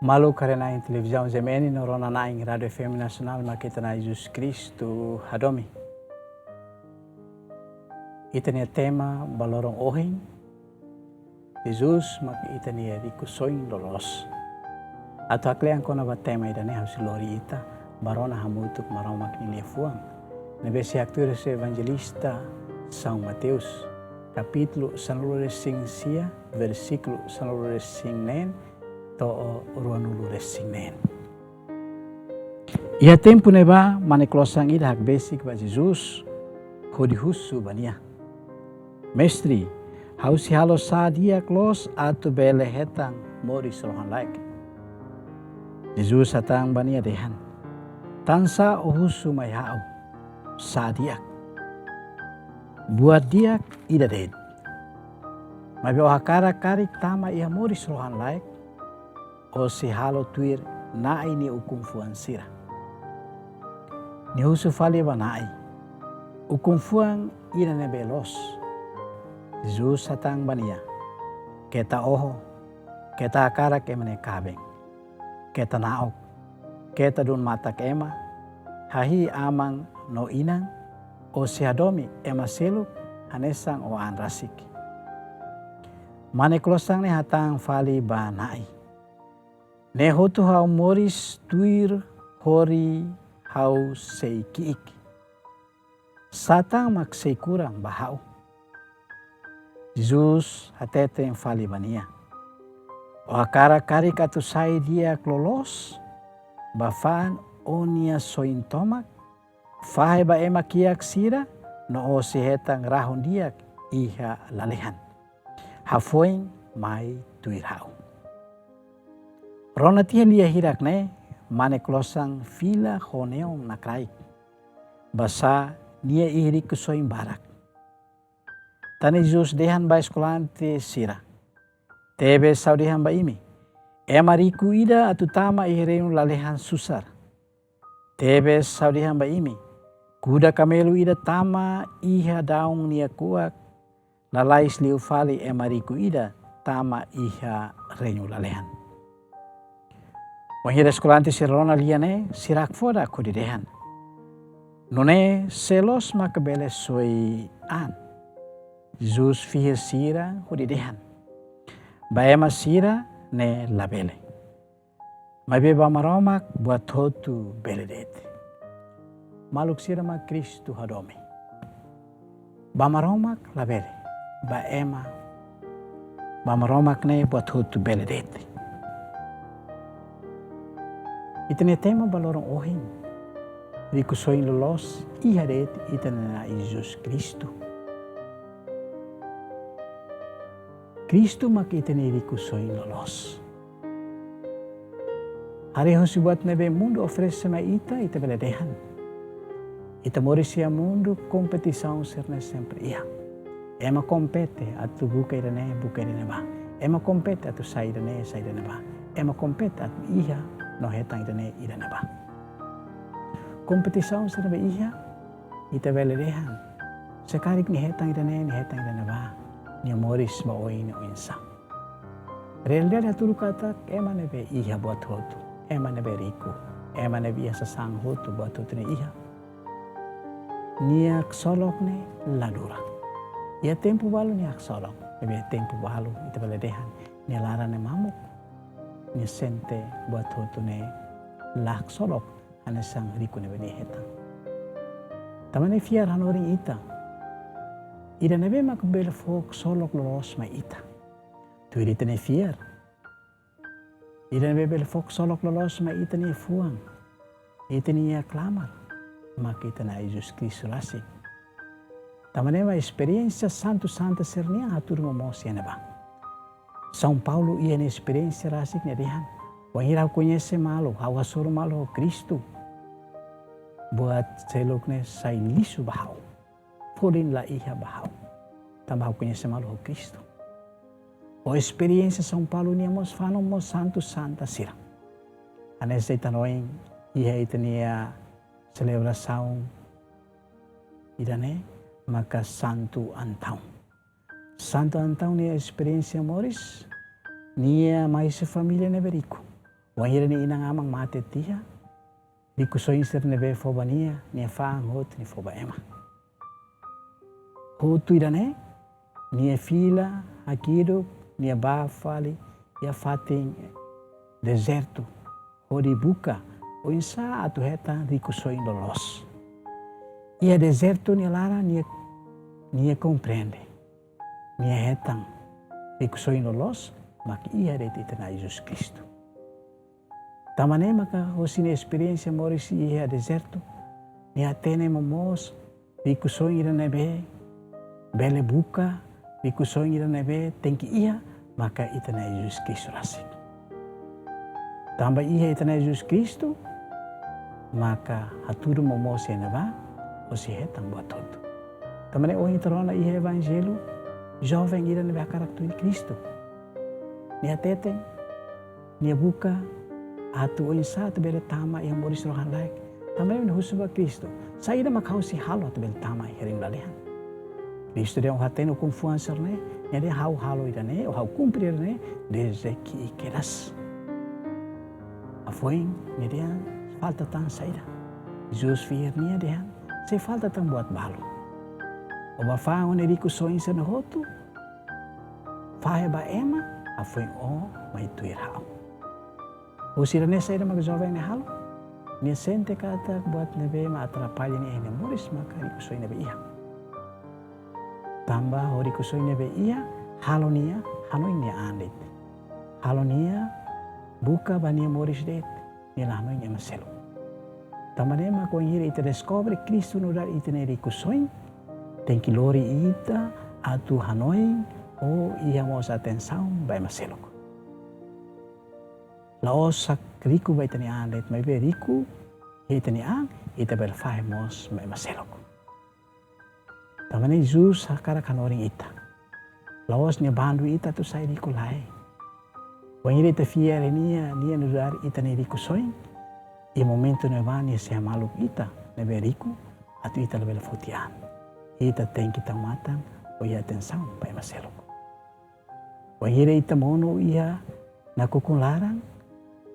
Malu karena em televisão zemeni norona naing Radio FM Nasional makita na Jesus Cristo hadomi. Itania tema balorong ohing. Jesus makitania rikusoing lolos. Atau akleang kona ba tema idane hausi lori ita barona hamutuk maramak niliafuang. Nebesi akturis evangelista São Mateus, capítulo sanlulesing sia, versículo sanlulesing nen, to ruanululesing nen. Ia tempo neba maneklosang ida hak basic ba Jesus, hodihusu bania. Mestri, hausi halo sadia klos atu bele hetang moris rohan laik. Jesus hatang bania dehan. Tansa uhusu may hao, sadiak. Buat dia ida dead. Mabi ohakara karik tama ia moris rohan laik, o si halo tuir na ini ukum fuan sira. Ni husu fali ba nai. Ukum fuang ina nebelos. Jesus hatang bania. Keta oho, keta akara kemane kabeng. Keta naok, keta dun matak ema, hahi amang no inang, o si hadomi ema seluk hanesang o an rasik. Mane klosang ne hatang fali ba nai. Ne hotu hau moris tuir hori hau seikiik. Satang mak kurang bahau. Jesus hatete yang fali bania. O akara kari katu sai dia klolos, bafaan onia sointomak, fahe ba ema kiak sira, no o si hetang rahon diak iha lalehan. Hafoing mai tuirhau. Rona tihan dia hirak ne, mane klosang fila honeong nakraik. Basa nia ihri kusoing barak. Tani Jesus dehan ba eskolante sira. Tebe sau dehan ba imi. Ema riku ida atu tama ihireun lalehan susar. Tebe sau dehan ba imi. Kuda kamelu ida tama iha daung nia kuak. Lalais liu fali ema riku ida tama iha renyu lalehan. Wahira eskolante sirona liane sirak foda kudidehan. None selos makabele soi an. Jesus fihir sira hudidehan. Baema sira ne labele. Mabe ba maromak buat hotu beledete. Maluk sira ma Kristu hadomi. Ba maromak labele. Baema ba maromak ne buat hotu beledete. Itene tema balorong ohing. Riku soing lolos ihadet itene na Jesus Kristu. Kristu makitene riku soing lolos. Hari hosi buat nebe mundo ofrece ma ita beledehan. Ita morisia mundo competição serne sempre ia. Ema compete atu buka irane ba. Ema compete atu sa irane ba. Ema compete atu iha no hetang irane ba. Competição serne iha ita beledehan. Sekarik ni hetang irane ba. Ni moris ba oin o insa. Realidad haturu kata ema nebe iha buat hotu. Ema nebe riku. Ema nebe iha sasang hotu buat hotu ne iha. Niak solok ne ladura. Ia tempo balu niak solok. Nebe tempo balu ita beledehan. Ni lara ne mamuk. Ni sente buat hotu ne lak solok. Ane sang riku nebe ni hetang. Tamane fiar hanoring ita. Ida nebe makabele fok solok lolos ma ita. Tu ita ne fiar. Ida nebe bele fok solok lolos ma ita ni fuang. Ita ni klamar. Maka ita na Jesus Kristo rasik. Tamane ma experiência santo sernia hatur momosia na ba. São Paulo ia na experiência rasik na dehan. Wahira conhece malo, hawasoro malo Kristo. Buat selok ne sai lisu bahau. Podin la iha bahau. Tambah conhece malo o Cristo. O experiência São Paulo ni mos fano mos santo santa sira. Anese itanoing iha itania celebração idane maka santo antau. Santo antau ni experiência moris nia mais família neberico. Wahira ni inang amang mate tia. Di kusoin ser nebe foba nia fang hot ni foba ema. Hotu idane nia fila hakido nia bafali ia fating deserto. Hodi buka o insa atu heta di kusoin lolos. Ia deserto nia lara nia compreende. Nia hetang di kusoin lolos maka ia det itana Jesus Cristo. Tamane maka hosini experiência morisi ia deserto. Nia tene momos di kusoin ira nebe bele buka di kusoin ira nebe tengki ia maka itana Jesus Cristo rasik. Tambah ia itana Jesus Cristo maka haturu momos ena ba osi hetang buat todo. Tamane o interona ia evangelho jovem ira nebe karakter de Cristo. Nia teteng nia buka atu o insa tu bele tama yang moris rohan laik. Tamane husuba Cristo. Saída makausi halo tu bele tama hering lalehan. Cristo dia hateno confiança ne, nia dia hau halo idane o hau cumprir ne desde que ikeras. Afoin nia dia falta tan saída. Jesus fier nia dia se falta tan buat balo. O bafango ne riku soin se na hotu. Fahe ba ema afoin o mai tuir hau. O sirane saída mag jovem ne halo. Nia sente kata buat nebe ma atrapalha ni ene moris maka riku soin nebe ia. Tambah hori kusoi nebe ia halo nia hanoi nia andit. Halo nia buka bania moris det nia hanoi nia maselo. Tambah nema ko hiri ita descobre Cristo no dar ita neri kusoi tem que lori ita atu hanoi o ia mos atenção vai maselo. Laosa riku vai tani andit mai be riku ita ni ang ita berfai mos vai maselo. Tamane Jesus hakara kanoring ita. Laos nia bandu ita tu sai di kulai. Wangire ita fiere nia nudar ita ne riku soin. I momento ne vani se maluk ita ne beriku atu ita lebel futian. Ita tem kita matang o ia atenção pai maselo. Wangire ita mono ia na kukularang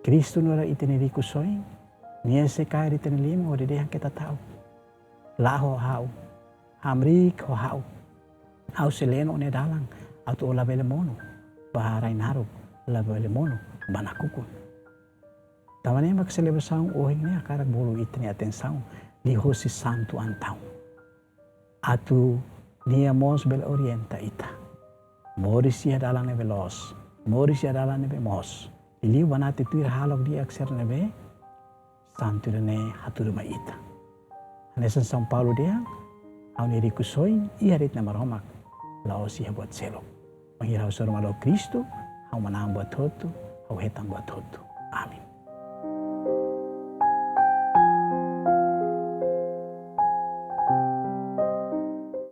Cristo nora ita ne riku soin. Nia se kai ita ne lima o dedehan kita tahu. Laho hau. Amrik ho hau. Hau seleno ne dalang atau ola bele mono. Baharai naru la bele mono banakukun. Tamane mak celebração ohing ne akara bolu itni atenção li hosi santo antau. Atu nia mos bel orienta ita. Moris ia dalang ne velos. Moris ia dalang ne be mos. Ili banati tuir halok dia akser ne be santo ne haturuma ita. Anesan São Paulo dia au neri kusoin ia rit na maromak lao siya buat selok. Menghirau suruh malo Kristo, au manang buat hotu, au hetang buat hotu. Amin.